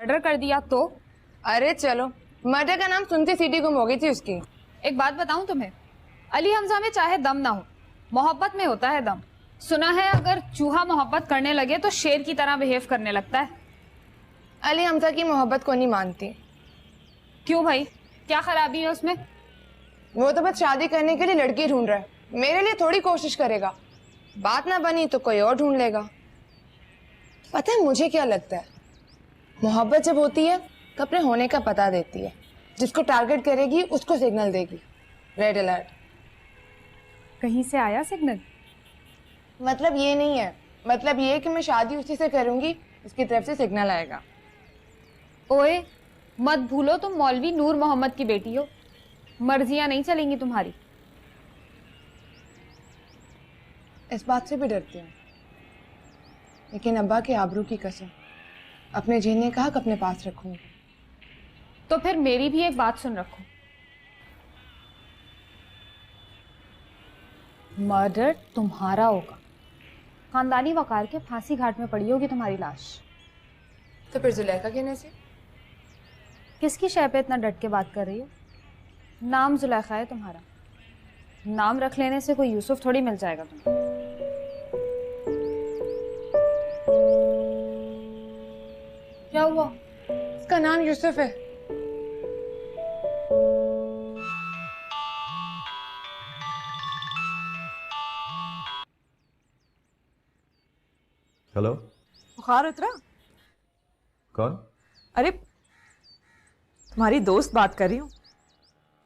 Murder कर दिया तो? अरे चलो, मर्डर का नाम सुनते सीटी गुम हो गई थी उसकी। एक बात बताऊं तुम्हें, अली हमजा में चाहे दम ना हो, मोहब्बत में होता है दम। सुना है अगर चूहा मोहब्बत करने लगे तो शेर की तरह बिहेव करने लगता है। अली हमजा की मोहब्बत को नहीं मानती। क्यों भाई, क्या खराबी है उसमें? वो तो बस शादी करने के लिए लड़की ढूंढ रहा है, मेरे लिए थोड़ी कोशिश करेगा। बात ना बनी तो कोई और ढूंढ लेगा। पता है मुझे क्या लगता है, मोहब्बत जब होती है तो अपने होने का पता देती है। जिसको टारगेट करेगी उसको सिग्नल देगी, रेड अलर्ट। कहीं से आया सिग्नल? मतलब ये नहीं है, मतलब ये कि मैं शादी उसी से करूंगी, उसकी तरफ से सिग्नल आएगा। ओए मत भूलो तुम मौलवी नूर मोहम्मद की बेटी हो, मर्जियां नहीं चलेंगी तुम्हारी। इस बात से भी डरती हूँ, लेकिन अब्बा के आबरू की कसम अपने जीने का हक अपने पास रखूंगी। तो फिर मेरी भी एक बात सुन रखो, मर्डर तुम्हारा होगा, खानदानी वकार के फांसी घाट में पड़ी होगी तुम्हारी लाश। तो फिर जुलेखा कहने से? किसकी शय पे इतना डट के बात कर रही हो? नाम जुलेखा है तुम्हारा, नाम रख लेने से कोई यूसुफ थोड़ी मिल जाएगा तुम्हें। क्या हुआ? इसका नाम यूसुफ है। हेलो, बुखार उतरा? कौन? अरे तुम्हारी दोस्त बात कर रही हूँ।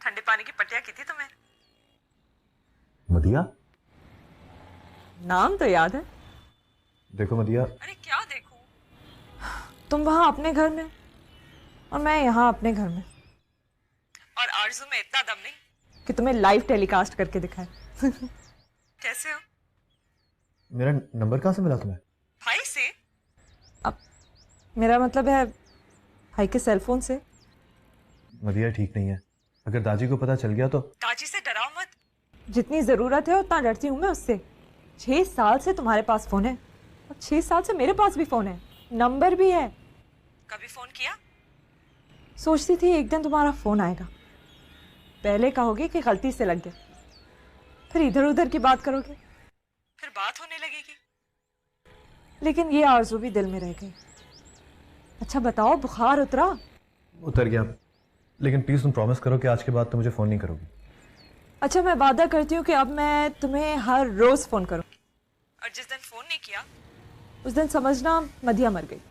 ठंडे पानी की पट्टियां की थी तुम्हें। मदिया? नाम तो याद है। देखो मदिया। अरे क्या देखूं? तुम वहां अपने घर में और मैं यहाँ अपने घर में, और आरज़ू में इतना दम नहीं कि तुम्हें लाइव टेलीकास्ट करके दिखाए। कैसे हो? मेरा नंबर कहाँ से मिला तुम्हें? भाई से। अब मेरा मतलब है भाई के सेलफोन से। मदिया ठीक नहीं है, अगर दादी को पता चल गया तो? दादी से डराओ मत, जितनी जरूरत है उतना डरती हूँ मैं उससे। 6 साल से तुम्हारे पास फोन है और 6 साल से मेरे पास भी फोन है, नंबर भी है। कभी फोन किया? सोचती थी एक दिन तुम्हारा फोन आएगा, पहले कहोगे कि गलती से लग गया, फिर इधर उधर की बात करोगे, फिर बात होने लगेगी। लेकिन ये आरज़ू भी दिल में रह गई। अच्छा बताओ, बुखार उतरा? उतर गया, लेकिन प्लीज तुम प्रॉमिस करो कि आज के बाद तुम मुझे फोन नहीं करोगी। अच्छा मैं वादा करती हूँ कि अब मैं तुम्हें हर रोज फोन करूँ, और जिस दिन फोन नहीं किया उस दिन समझना मदिया मर गई।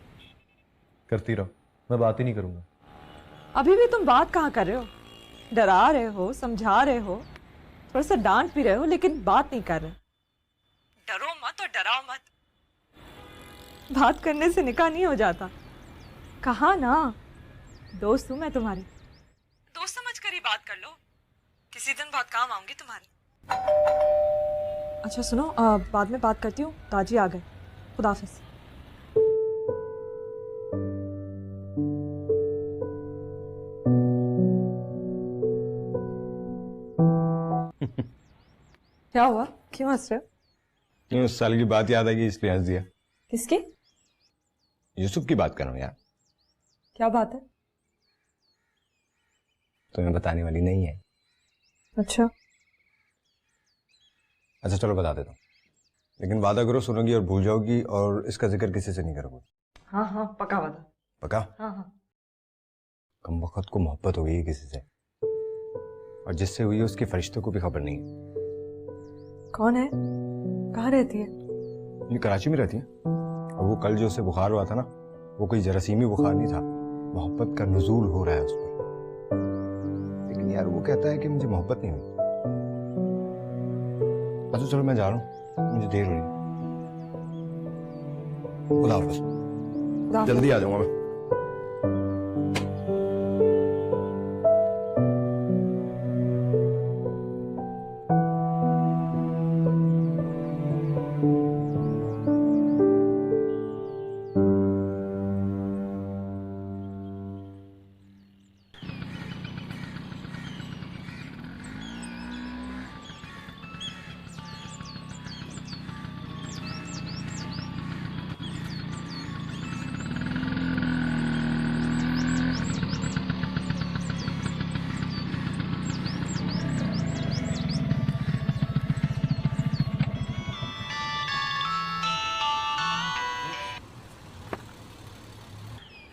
करती रहो, मैं बात ही नहीं करूंगा। अभी भी तुम बात कहाँ कर रहे हो? डरा रहे हो, समझा रहे हो, थोड़ा सा डांट भी रहे हो, लेकिन बात नहीं कर रहे। डरो मत और डराओ मत। बात करने से निकाह नहीं हो जाता। कहा ना, दोस्त हूं मैं तुम्हारी, दोस्त समझ कर ही बात कर लो, किसी दिन बहुत काम आऊंगी तुम्हारी। अच्छा सुनो, बाद में बात करती हूँ, ताजी आ गए। खुदाफिज। क्या हुआ, क्यों हंस रहे हो? क्यों, उस साल की बात याद आई इसलिए हंस दिया। किसकी? यूसुफ की बात कर रहा हूँ यार। क्या बात है? तुम्हें बताने वाली नहीं है। अच्छा अच्छा चलो बता देता हूँ, लेकिन वादा करो सुनोगी और भूल जाओगी और इसका जिक्र किसी से नहीं करोगे। हाँ हाँ पक्का वादा। पक्का? हाँ हाँ। कम वक्त को मोहब्बत हो गई है किसी से, और जिससे हुई है उसके फरिश्तों को भी खबर नहीं है। कौन है? कहाँ रहती है? ये कराची में रहती है, और वो कल जो उसे बुखार हुआ था ना, वो कोई जरासीमी बुखार नहीं था, मोहब्बत का नुज़ूल हो रहा है उस पर। लेकिन यार वो कहता है कि मुझे मोहब्बत नहीं हुई। अच्छा चलो मैं जा रहा हूँ, मुझे देर हो रही है। खुदा हाफ़िज़, जल्दी आ जाऊंगा मैं।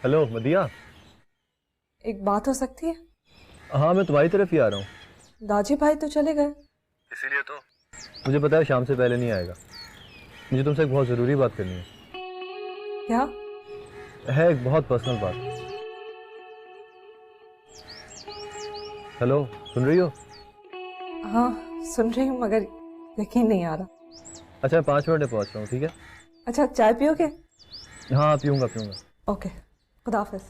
हेलो मदिया। एक बात हो सकती है? हाँ मैं तुम्हारी तरफ ही आ रहा हूँ। दाजी भाई तो चले गए। इसीलिए तो मुझे पता है शाम से पहले नहीं आएगा। मुझे तुमसे एक बहुत ज़रूरी बात करनी है। क्या? है एक बहुत पर्सनल बात। हेलो सुन रही हो? हाँ सुन रही हूँ मगर यकीन नहीं आ रहा। अच्छा 5 मिनट में पहुँच रहा हूँ, ठीक है? अच्छा चाय पियोगे? हाँ पीऊँगा। ओके, खुदा हाफिज।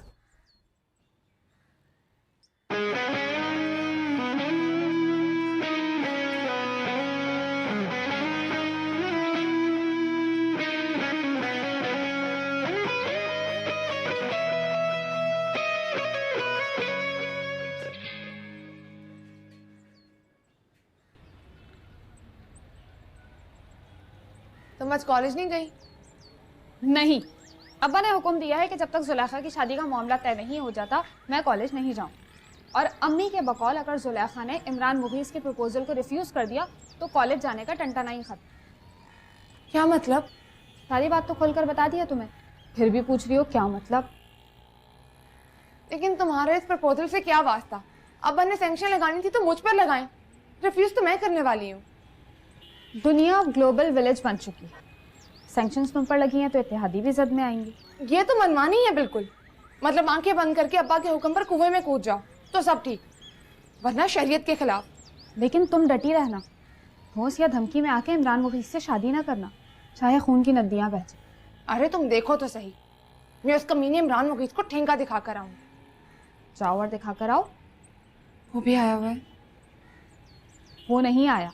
तुम आज कॉलेज नहीं गई? नहीं, अब्बा ने हुक्म दिया है कि जब तक जुलेखा की शादी का मामला तय नहीं हो जाता मैं कॉलेज नहीं जाऊँ। और अम्मी के बकौल अगर जुलेखा ने इमरान मुगीस के प्रपोजल को रिफ्यूज कर दिया तो कॉलेज जाने का टंटाना ही खत्म। क्या मतलब? सारी बात तो खोलकर बता दिया तुम्हें, फिर भी पूछ रही हो क्या मतलब? लेकिन तुम्हारे इस प्रपोजल से क्या वास्ता? अब्बा ने सैंक्शन लगानी थी तो मुझ पर लगाएं। रिफ्यूज तो मैं करने वाली हूँ। दुनिया ग्लोबल विलेज बन चुकी है, सैंक्शंस तुम पर लगी हैं तो इत्तेहादी भी जद में आएंगी। ये तो मनमानी है बिल्कुल। मतलब आंखें बंद करके अब्बा के हुक्म पर कुएं में कूद जाओ तो सब ठीक, वरना शरीयत के खिलाफ। लेकिन तुम डटी रहना, ठोस या धमकी में आके इमरान मुगीस से शादी ना करना, चाहे खून की नदियां बह जाए। अरे तुम देखो तो सही, मैं उस कमीने इमरान मुगीस को ठेंगा दिखा कर आऊँ। जाओ और दिखा कर आओ। वो भी आया हुआ है। वो नहीं आया,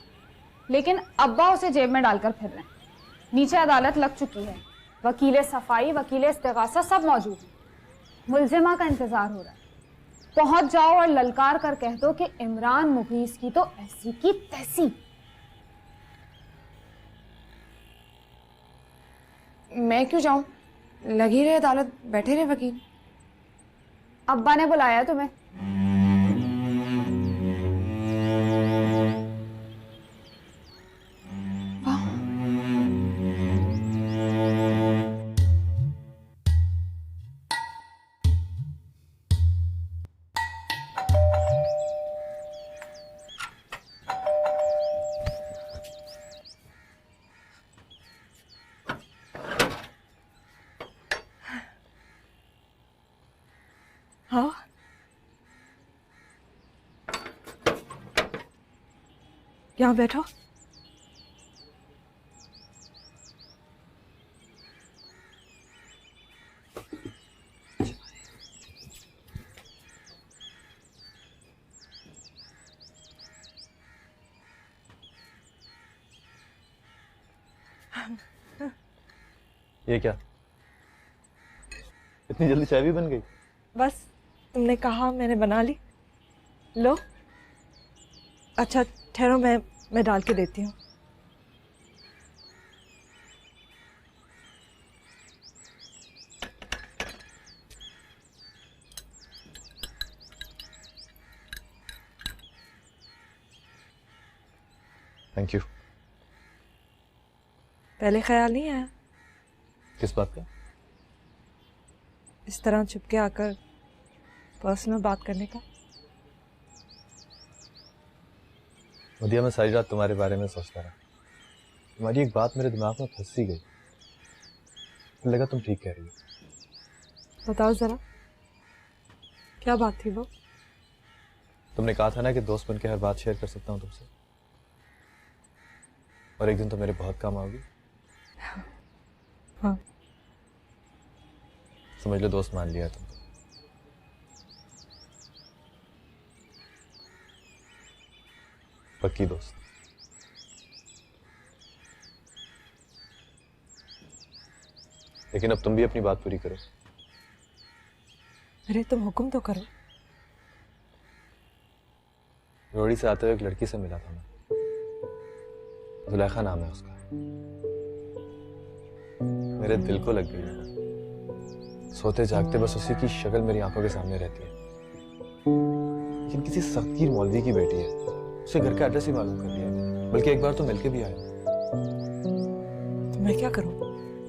लेकिन अब्बा उसे जेब में डालकर फिर रहे हैं। नीचे अदालत लग चुकी है, वकील सफाई, वकील इस्तिगासा सब मौजूद हैं। मुलजिमा का इंतजार हो रहा है। पहुंच जाओ और ललकार कर कह दो कि इमरान मुगीस की तो ऐसी की तैसी। मैं क्यों जाऊं? लगी रहे अदालत, बैठे रहे वकील। अब्बा ने बुलाया है तुम्हें। हाँ यहाँ बैठो। ये क्या, इतनी जल्दी चाय भी बन गई? बस तुमने कहा मैंने बना ली। लो। अच्छा ठहरो, मैं डाल के देती हूँ। Thank you. पहले ख्याल नहीं आया किस बात का? इस तरह चुपके आकर पर्सनल बात करने का? मदिया मैं सारी रात तुम्हारे बारे में सोचता रहा। तुम्हारी एक बात मेरे दिमाग में फंस सी गई। मुझे लगा तुम ठीक कह रही हो। बताओ जरा, क्या बात थी वो? तुमने कहा था ना कि दोस्त बनके हर बात शेयर कर सकता हूँ तुमसे, और एक दिन तो मेरे बहुत काम आओगी। हाँ। समझ लो दोस्त मान लिया तुमको। पक्की दोस्त। लेकिन अब तुम भी अपनी बात पूरी करो। अरे तुम हुक्म तो करो। रोड़ी से आते हुए एक लड़की से मिला था मैं, जुलेखा नाम है उसका। मेरे दिल को लग गई है। सोते जागते बस उसी की शक्ल मेरी आंखों के सामने रहती है। लेकिन किसी सख्तगीर मौलवी की बेटी है, उसे घर का एड्रेस ही मालूम कर दिया, बल्कि एक बार तो मिलके भी आया। तो मैं क्या करूं?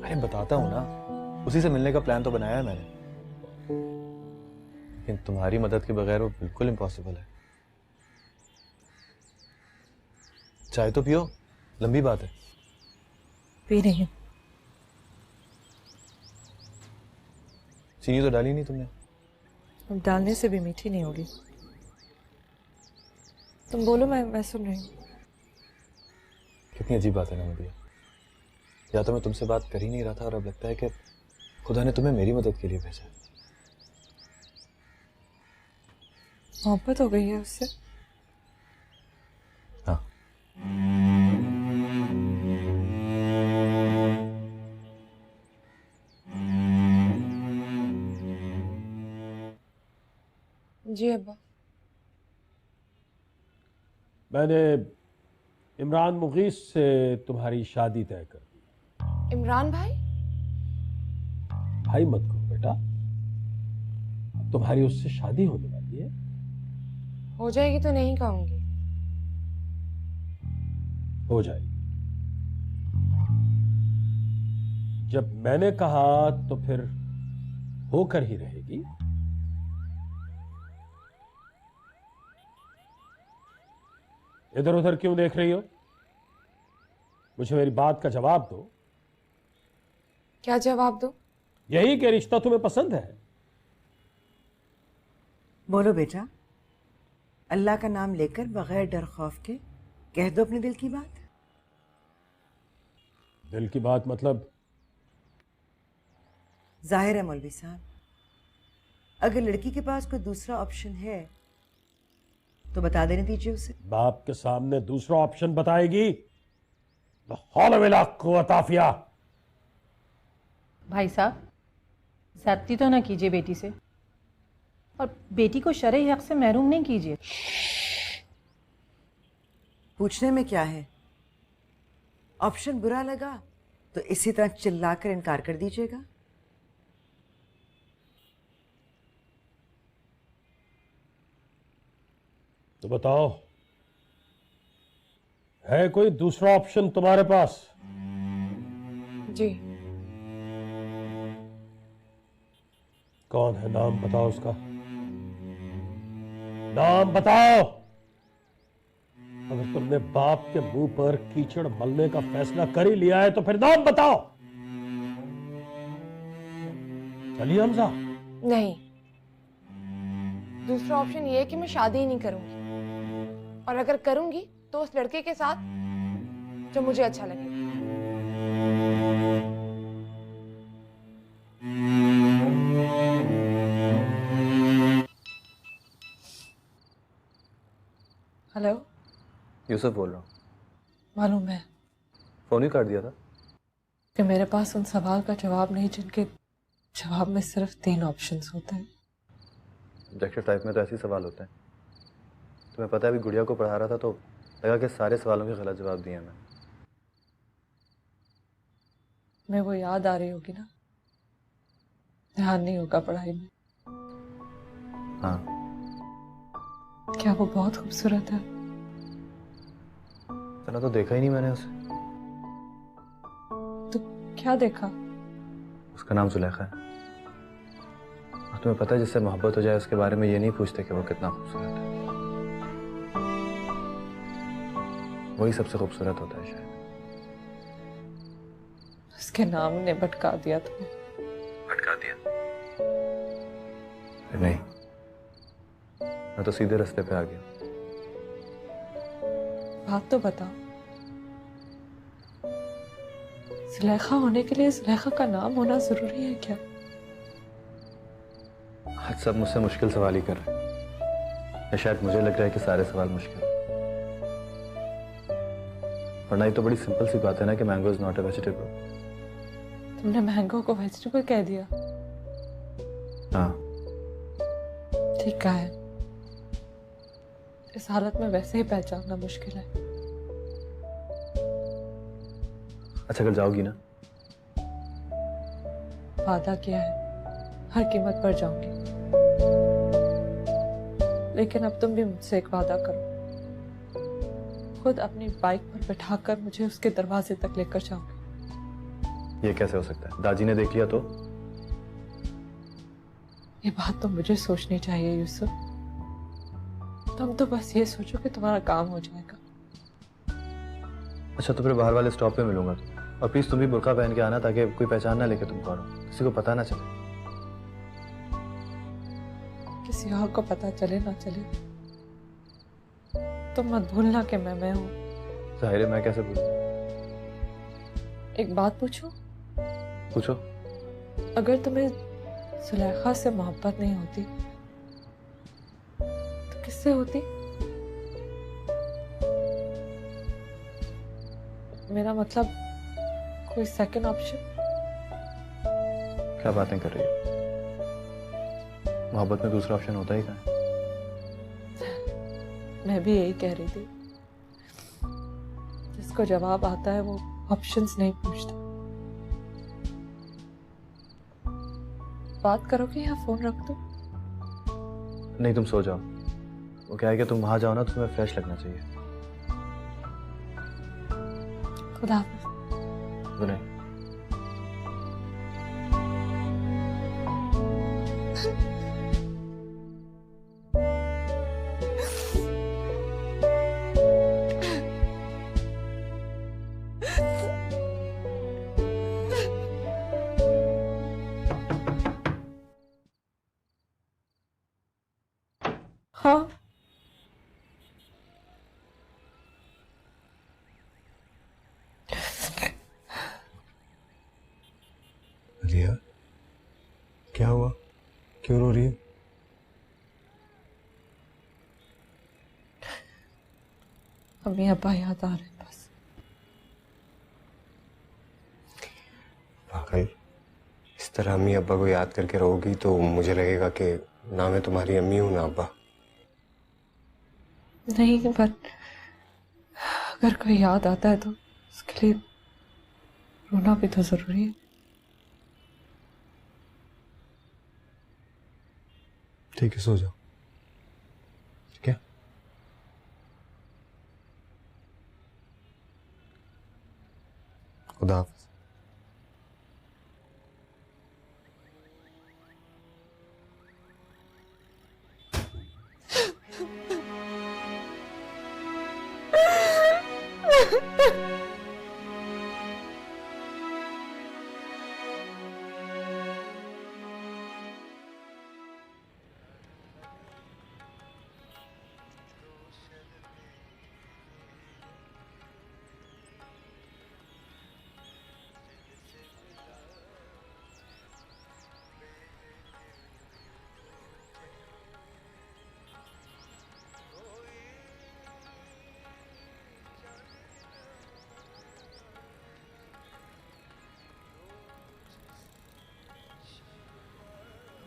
अरे बताता हूँ ना, उसी से मिलने का प्लान तो बनाया है मैंने। लेकिन तुम्हारी मदद के बगैर वो बिल्कुल इम्पॉसिबल है। चाय तो पियो, लंबी बात है। पी रही हूँ। चीनी तो डाली नहीं तुमने। अब डालने से भी मीठी नहीं होगी। तुम बोलो, मैं सुन रही हूँ। कितनी अजीब बात है ना मुझे। या तो मैं तुमसे बात कर ही नहीं रहा था और अब लगता है कि खुदा ने तुम्हें मेरी मदद के लिए भेजा है। मोहब्बत हो गई है उससे? हाँ। जी अब्बा। मैंने इमरान मुगीस से तुम्हारी शादी तय कर दी। इमरान भाई? भाई मत करो बेटा, तुम्हारी उससे शादी होने वाली है। हो जाएगी तो नहीं कहूंगी। हो जाएगी। जब मैंने कहा तो फिर होकर ही रहेगी। इधर उधर क्यों देख रही हो? मुझे मेरी बात का जवाब दो। क्या जवाब दो? यही कि रिश्ता तुम्हें पसंद है? बोलो बेटा, अल्लाह का नाम लेकर बगैर डर खौफ के कह दो अपने दिल की बात। दिल की बात मतलब? जाहिर है मौलवी साहब, अगर लड़की के पास कोई दूसरा ऑप्शन है तो बता देने दीजिए उसे। बाप के सामने दूसरा ऑप्शन बताएगी? ला हौला वला कुव्वता आफिया। भाई साहब, ज्यादती तो ना कीजिए बेटी से, और बेटी को शरई हक से महरूम नहीं कीजिए। पूछने में क्या है? ऑप्शन बुरा लगा तो इसी तरह चिल्लाकर इनकार कर दीजिएगा। तो बताओ, है कोई दूसरा ऑप्शन तुम्हारे पास? जी। कौन है? नाम बताओ उसका। नाम बताओ। अगर तुमने बाप के मुंह पर कीचड़ मलने का फैसला कर ही लिया है तो फिर नाम बताओ। चलिए हमजा। नहीं, दूसरा ऑप्शन ये है कि मैं शादी ही नहीं करूंगी, और अगर करूंगी तो उस लड़के के साथ जो मुझे अच्छा लगे। हेलो, यूसुफ बोल रहा हूँ। मालूम है फोन ही काट दिया था। कि मेरे पास उन सवाल का जवाब नहीं जिनके जवाब में सिर्फ 3 ऑप्शंस होते हैं। ऑब्जेक्टिव टाइप में तो ऐसे ही सवाल होते हैं। तुम्हें पता है, अभी गुड़िया को पढ़ा रहा था तो लगा कि सारे सवालों के गलत जवाब दिए मैंने। मैं वो याद आ रही होगी ना, ध्यान नहीं होगा पढ़ाई में। हाँ। क्या वो बहुत खूबसूरत है? इतना तो देखा ही नहीं मैंने उसे। तो क्या देखा? उसका नाम जुलेखा है। और तुम्हें पता है, जिससे मोहब्बत हो जाए उसके बारे में ये नहीं पूछते कि वो कितना खूबसूरत है। वही सबसे खूबसूरत होता है शायद। उसके नाम ने भटका दिया तुम्हें। भटका दिया? नहीं, मैं तो सीधे रास्ते पे आ गया। बात तो बताओ, जुलेखा होने के लिए जुलेखा का नाम होना जरूरी है क्या? आज सब मुझसे मुश्किल सवाल ही कर रहे हैं, या शायद मुझे लग रहा है कि सारे सवाल मुश्किल हैं। वरना ये तो बड़ी सिंपल सी बात है ना कि mango is not a vegetable. तुमने मैंगो को वेजिटेबल कह दिया। हाँ। ठीक कहा है। इस हालत में वैसे ही पहचानना मुश्किल है। अच्छा, कल जाओगी ना? वादा किया है, हर कीमत पर जाऊंगी। लेकिन अब तुम भी मुझसे एक वादा करो, खुद अपनी बाइक पर बैठाकर मुझे उसके दरवाजे तक लेकर जाओगे। ये कैसे हो सकता है? दादी ने देख लिया तो? ये बात तो मुझे सोचनी चाहिए यूसुफ। तुम तो बस ये सोचो कि तुम्हारा काम हो जाएगा। अच्छा तो फिर बाहर वाले स्टॉप पे मिलूंगा तो, और प्लीज तुम भी बुर्का पहन के आना ताकि कोई पहचान ना लेके तुम कौन हो, किसी को पता ना चले। किसी और को पता चले ना चले, तुम मत भूलना कि मैं हूं। जाहिर है मैं कैसे पूछूं? एक बात पूछूं? पूछो। अगर तुम्हें सुलेखा से मोहब्बत नहीं होती तो किससे होती? मेरा मतलब कोई सेकंड ऑप्शन? क्या बातें कर रही हो? मोहब्बत में दूसरा ऑप्शन होता ही कहाँ है? मैं भी यही कह रही थी, जिसको जवाब आता है वो ऑप्शंस नहीं पूछता। बात करोगे या फोन रख दो? नहीं तुम सो जाओ। वो क्या है कि तुम वहां जाओ ना तो तुम्हें फ्रेश लगना चाहिए। खुदा हाफिज। Good night. हाँ रिया, क्या हुआ? क्यों रो रही है? अम्मी अब्बा याद आ रहे हैं बस। पागल, इस तरह अम्मी अब्बा को याद करके रहोगी तो मुझे लगेगा कि ना मैं तुम्हारी अम्मी हूं ना अब्बा। नहीं, पर अगर कोई याद आता है तो उसके लिए रोना भी तो जरूरी है। ठीक है, सो जाओ। ठीक है? खुदा हाफिज।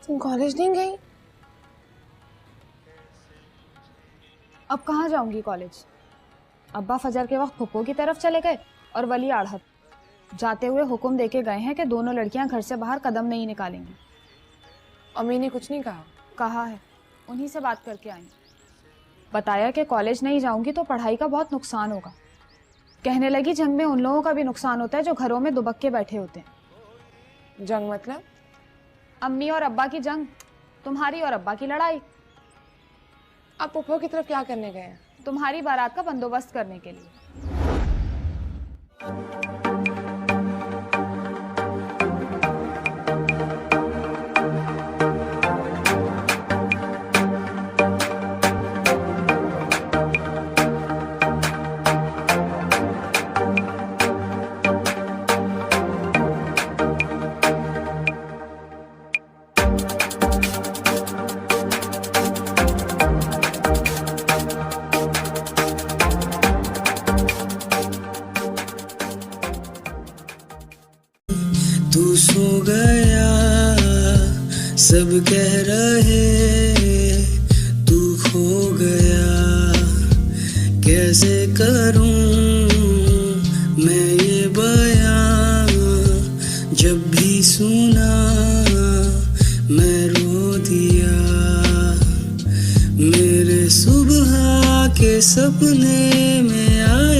तुम कॉलेज नहीं गई? अब कहाँ जाऊंगी कॉलेज? अब्बा फजर के वक्त फुप्पो की तरफ चले गए और वली आढ़त जाते हुए हुक्म देके गए हैं कि दोनों लड़कियां घर से बाहर कदम नहीं निकालेंगी। अम्मी ने कुछ नहीं कहा? कहा है, उन्हीं से बात करके आई। बताया कि कॉलेज नहीं जाऊंगी तो पढ़ाई का बहुत नुकसान होगा। कहने लगी जंग में उन लोगों का भी नुकसान होता है जो घरों में दुबक्के बैठे होते हैं। जंग मतलब? अम्मी और अब्बा की जंग, तुम्हारी और अब्बा की लड़ाई। आप पुप्पो की तरफ क्या करने गए हैं? तुम्हारी बारात का बंदोबस्त करने के लिए। तू सो गया, सब कह रहे तू खो गया। कैसे करूं मैं ये बयां, जब भी सुना मैं रो दिया। मेरे सुबह के सपने में आए